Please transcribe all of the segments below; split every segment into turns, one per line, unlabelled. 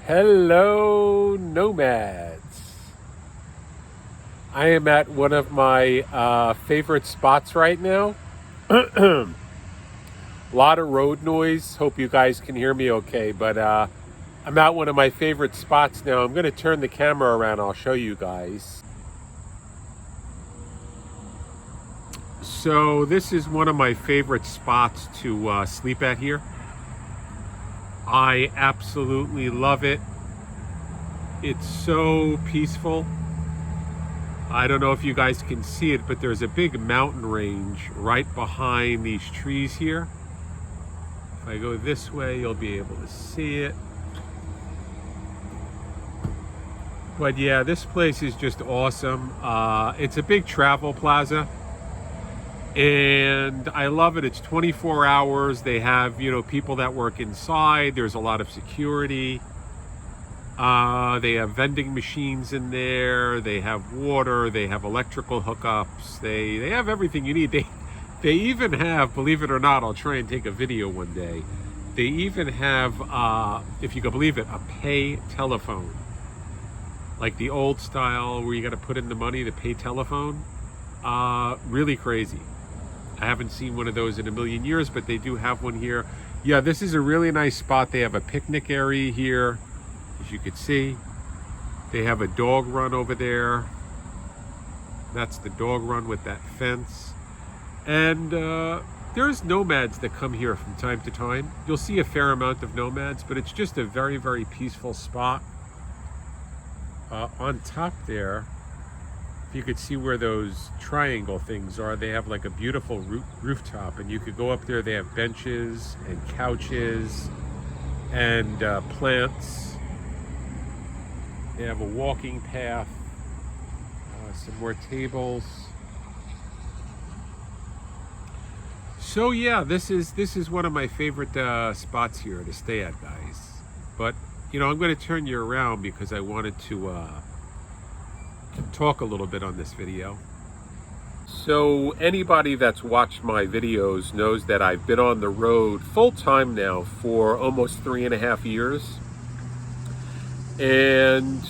Hello, nomads. I am at one of my favorite spots right now. A lot of road noise. Hope you guys can hear me okay. But I'm at one of my favorite spots now. I'm going to turn the camera around. I'll show you guys. So this is one of my favorite spots to sleep at here. I absolutely love it. It's so peaceful. I don't know if you guys can see it, but there's a big mountain range right behind these trees here. If I go this way, you'll be able to see it. But yeah, this place is just awesome. It's a big travel plaza. And I love it. It's 24 hours. They have, people that work inside. There's a lot of security. They have vending machines in there. They have water. They have electrical hookups. They have everything you need. They even have, believe it or not, I'll try and take a video one day. They even have, if you can believe it, a pay telephone. Like the old style where you got to put in the money to pay telephone. Really crazy. I haven't seen one of those in a million years, but they do have one here. Yeah, this is a really nice spot. They have a picnic area here, as you can see. They have a dog run over there. That's the dog run with that fence. And there's nomads that come here from time to time. You'll see a fair amount of nomads, but it's just a very, very peaceful spot. On top there, you could see where those triangle things are. They have like a beautiful rooftop, and you could go up there. They have benches and couches and plants. They have a walking path, some more tables. So yeah, this is one of my favorite spots here to stay at, guys. But I'm going to turn you around because I wanted to talk a little bit on this video. So anybody that's watched my videos knows that I've been on the road full time now for almost 3.5 years. And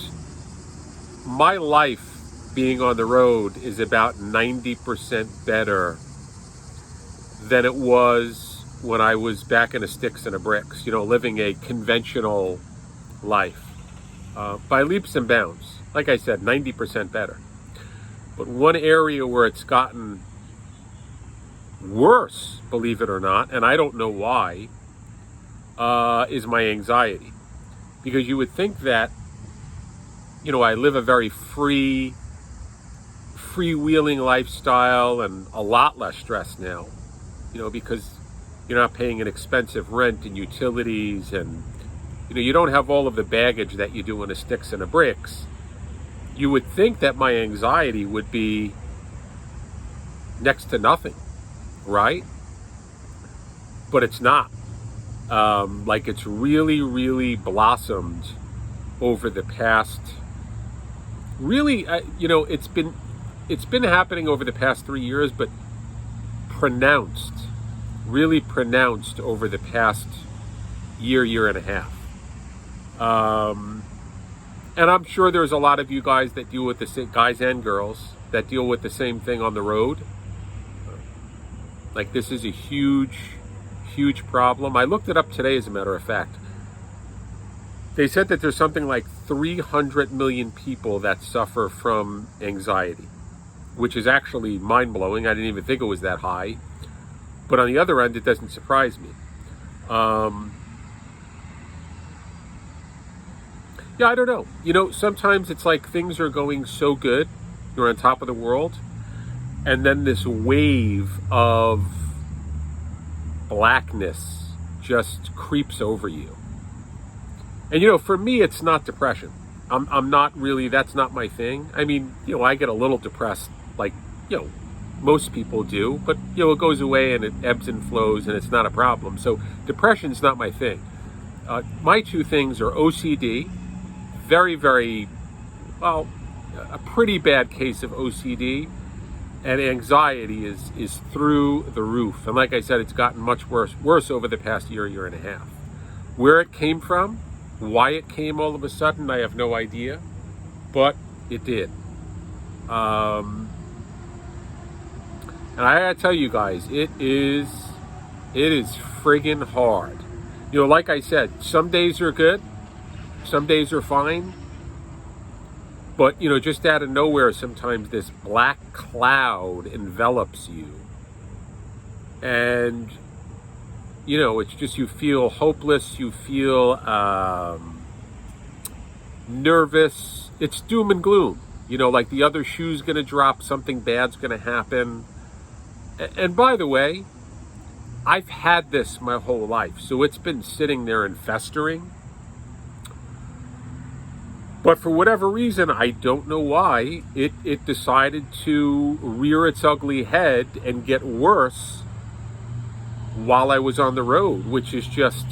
my life being on the road is about 90% better than it was when I was back in the sticks and the bricks, living a conventional life by leaps and bounds. Like I said, 90% better. But one area where it's gotten worse, believe it or not, and I don't know why, is my anxiety. Because you would think that, I live a very freewheeling lifestyle and a lot less stress now, because you're not paying an expensive rent and utilities, and, you don't have all of the baggage that you do in the sticks and the bricks. You would think that my anxiety would be next to nothing, right? But it's not. Like it's really, really blossomed over the past. Really, it's been happening over the past 3 years, but really pronounced over the past year and a half. And I'm sure there's a lot of you guys that deal with the same, guys and girls, that deal with the same thing on the road. Like this is a huge, huge problem. I looked it up today, as a matter of fact. They said that there's something like 300 million people that suffer from anxiety, which is actually mind-blowing. I didn't even think it was that high. But on the other end, it doesn't surprise me. Yeah, I don't know. Sometimes it's like things are going so good, you're on top of the world, and then this wave of blackness just creeps over you. And for me, it's not depression. I'm not really, that's not my thing. I mean, I get a little depressed, like, most people do, but, it goes away and it ebbs and flows and it's not a problem. So depression's not my thing. My two things are OCD. Very, very, well, a pretty bad case of OCD, and anxiety is through the roof. And like I said, it's gotten much worse over the past year and a half. Where it came from, Why it came all of a sudden, I have no idea, but it did. And I gotta tell you guys, it is friggin' hard. You know, like I said, some days are good, some days are fine, but you know, just out of nowhere, sometimes this black cloud envelops you, and you know, it's just, you feel hopeless, you feel nervous. It's doom and gloom. You know, like the other shoe's gonna drop, something bad's gonna happen. And by the way, I've had this my whole life, so it's been sitting there and festering. But for whatever reason, I don't know why, it decided to rear its ugly head and get worse while I was on the road, which is just,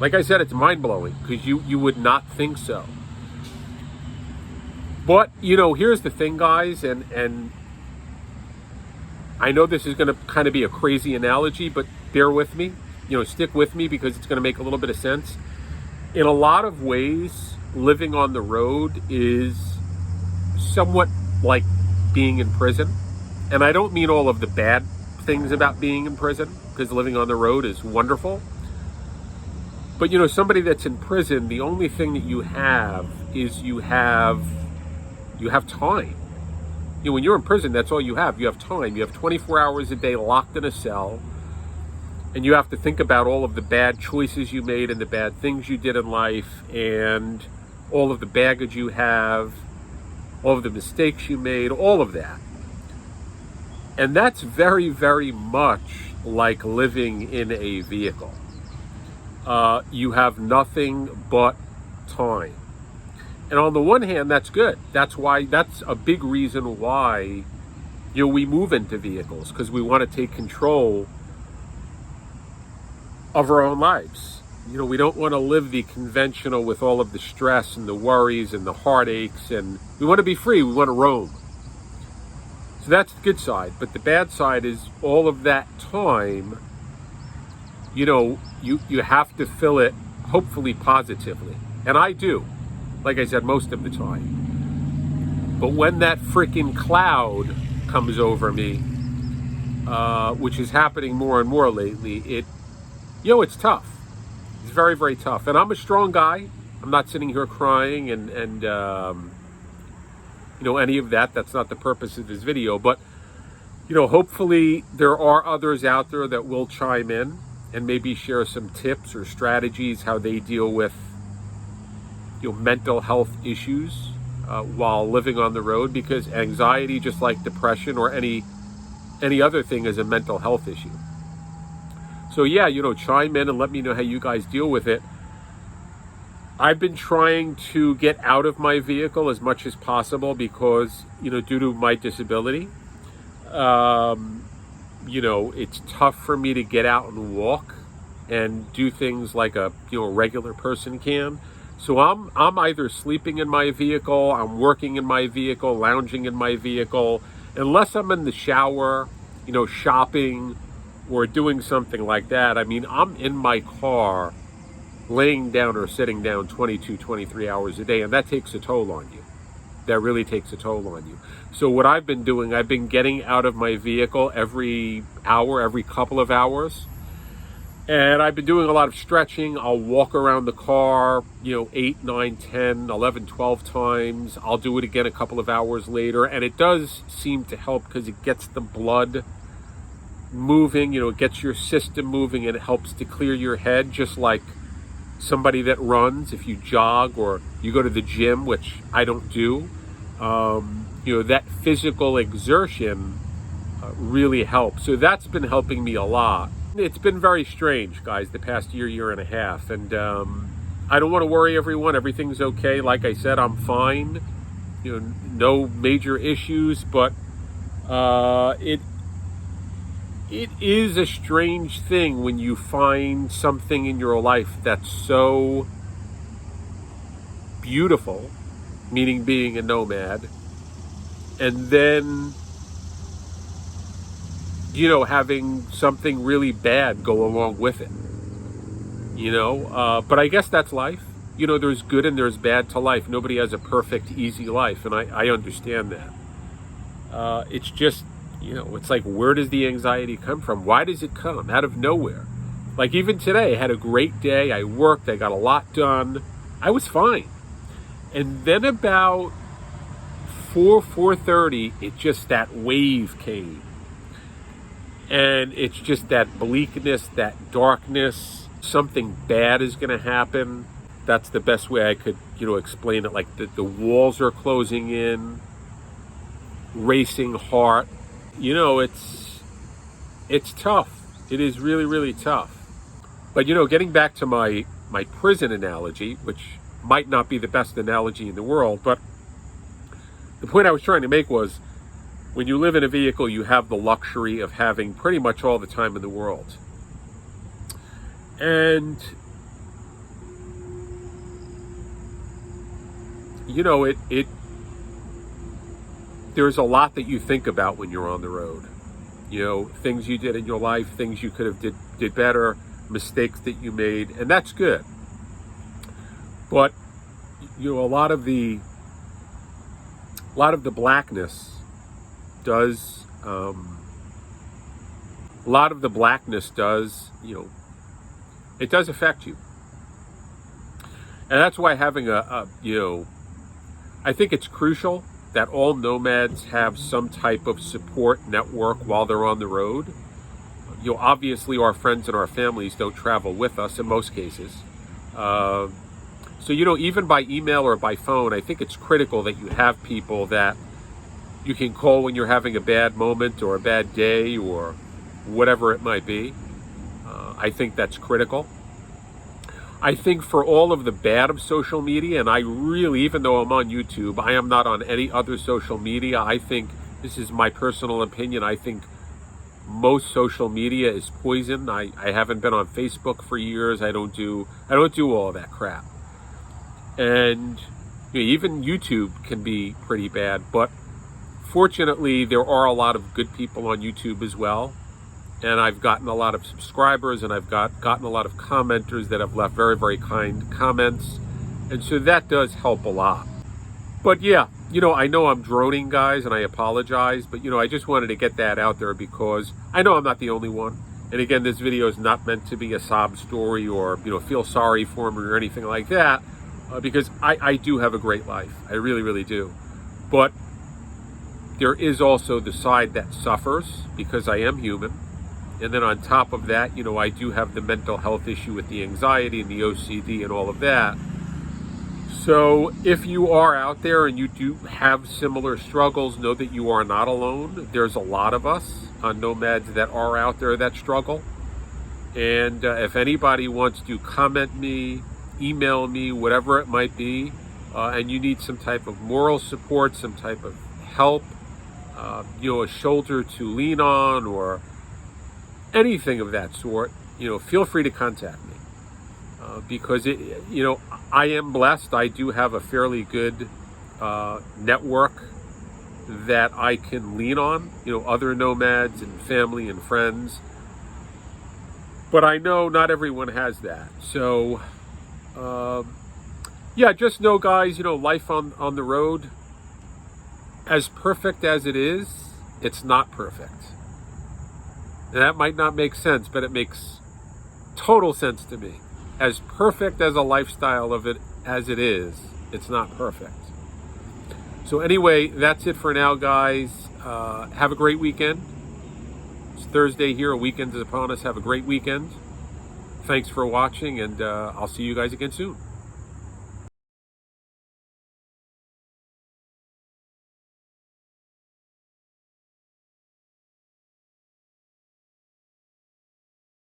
like I said, it's mind-blowing, because you would not think so. But, you know, here's the thing, guys, and I know this is going to kind of be a crazy analogy, but bear with me. You know, stick with me, because it's going to make a little bit of sense. In a lot of ways, living on the road is somewhat like being in prison. And I don't mean all of the bad things about being in prison, because living on the road is wonderful. But, you know, somebody that's in prison, the only thing that you have is you have time. You know, when you're in prison, that's all you have. You have time. You have 24 hours a day locked in a cell, and you have to think about all of the bad choices you made and the bad things you did in life, and all of the baggage you have, all of the mistakes you made, all of that. And that's very, very much like living in a vehicle. You have nothing but time. And on the one hand, that's good. That's a big reason why, you know, we move into vehicles, because we want to take control of our own lives. You know, we don't want to live the conventional with all of the stress and the worries and the heartaches, and we want to be free. We want to roam. So that's the good side. But the bad side is all of that time, you know, you have to fill it, hopefully positively. And I do, like I said, most of the time. But when that freaking cloud comes over me, which is happening more and more lately, it's tough. It's very, very tough. And I'm a strong guy. I'm not sitting here crying and any of that. That's not the purpose of this video. But, you know, hopefully there are others out there that will chime in and maybe share some tips or strategies how they deal with, you know, mental health issues while living on the road, because anxiety, just like depression or any other thing, is a mental health issue. So yeah, you know, chime in and let me know how you guys deal with it. I've been trying to get out of my vehicle as much as possible because, you know, due to my disability, you know, it's tough for me to get out and walk and do things like a regular person can. So I'm either sleeping in my vehicle, I'm working in my vehicle, lounging in my vehicle, unless I'm in the shower, you know, shopping or doing something like that. I mean, I'm in my car laying down or sitting down 22, 23 hours a day, and that takes a toll on you. That really takes a toll on you. So what I've been doing, I've been getting out of my vehicle every hour, every couple of hours. And I've been doing a lot of stretching. I'll walk around the car, 8, 9, 10, 11, 12 times. I'll do it again a couple of hours later. And it does seem to help because it gets the blood moving, it gets your system moving, and it helps to clear your head, just like somebody that runs. If you jog or you go to the gym, which I don't do, that physical exertion really helps. So that's been helping me a lot. It's been very strange, guys, the past year and a half. And I don't want to worry everyone. Everything's okay. Like I said, I'm fine. No major issues. But it is a strange thing when you find something in your life that's so beautiful, meaning being a nomad, and then having something really bad go along with it. But I guess that's life. There's good and there's bad to life. Nobody has a perfect, easy life, and I understand that. It's just, it's like, where does the anxiety come from? Why does it come out of nowhere? Like even today, I had a great day. I worked. I got a lot done. I was fine. And then about 4:30, that wave came. And it's just that bleakness, that darkness. Something bad is going to happen. That's the best way I could, explain it. Like the walls are closing in, racing heart. It's tough. It is really, really tough. But, getting back to my prison analogy, which might not be the best analogy in the world, but the point I was trying to make was, when you live in a vehicle, you have the luxury of having pretty much all the time in the world. And, there's a lot that you think about when you're on the road. Things you did in your life, things you could have did better, mistakes that you made, and that's good. But a lot of the blackness does it does affect you. And that's why having I think it's crucial that all nomads have some type of support network while they're on the road. Obviously our friends and our families don't travel with us in most cases. So, even by email or by phone, I think it's critical that you have people that you can call when you're having a bad moment or a bad day or whatever it might be. I think that's critical. I think for all of the bad of social media, and I really, even though I'm on YouTube, I am not on any other social media. I think, this is my personal opinion, I think most social media is poison. I haven't been on Facebook for years. I don't do all of that crap. And even YouTube can be pretty bad, but fortunately there are a lot of good people on YouTube as well. And I've gotten a lot of subscribers, and I've gotten a lot of commenters that have left very, very kind comments. And so that does help a lot. But yeah, I know I'm droning, guys, and I apologize, but I just wanted to get that out there because I know I'm not the only one. And again, this video is not meant to be a sob story or, feel sorry for me or anything like that, because I do have a great life. I really, really do. But there is also the side that suffers because I am human. And then on top of that, I do have the mental health issue with the anxiety and the OCD and all of that. So if you are out there and you do have similar struggles, know that you are not alone. There's a lot of us on Nomads that are out there that struggle. And if anybody wants to comment me, email me, whatever it might be, and you need some type of moral support, some type of help, a shoulder to lean on, or anything of that sort, feel free to contact me. Because I am blessed. I do have a fairly good network that I can lean on, other nomads and family and friends. But I know not everyone has that. So, yeah, just know, guys, life on the road, as perfect as it is, it's not perfect. And that might not make sense, but it makes total sense to me. As perfect as a lifestyle of it as it is, it's not perfect. So anyway, that's it for now, guys. Have a great weekend. It's Thursday here. A weekend is upon us. Have a great weekend. Thanks for watching, and I'll see you guys again soon.